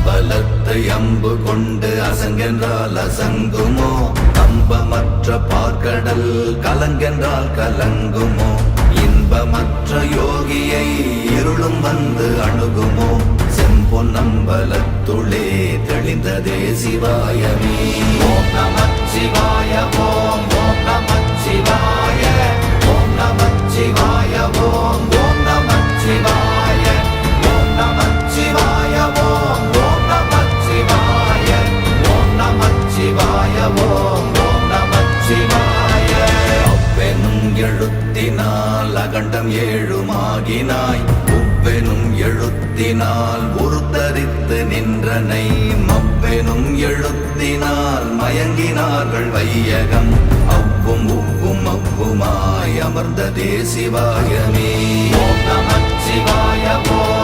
அம்பலத்தை அம்பு கொண்டு அசங்கென்றால் அசங்குமோ கம்பமற்ற பார்க்கடல் கலங்கென்றால் கலங்குமோ இன்பமற்ற யோகியை இருளும் வந்து அணுகுமோ செம்பொன்னம்பலத்துளே தெளிந்ததே சிவாயமே ஓம் நமச்சிவாய ஓம் ஓம் நமச்சிவாய ஓம் நமச்சிவாய ஓம் ஓம் நமச்சிவாய ஓம் நமச்சிவாய ஓம் ஓம் நமச்சிவாய ஓம் நமச்சிவாய ஓம் ஓம் நமச்சிவாய அவ்வெனும் எழுத்தினால் அகண்டம் ஏழுமாகினாய் உவ்வெனும் எழுத்தினால் உருத்தரித்து நின்றனை மவ்வெனும் எழுத்தினால் மயங்கினார்கள் வையகம் அவ்வும் உவ்வும் அவ்வுமாய் அமர்ந்ததே சிவாயமே ஓம் நமச்சிவாய ஓம்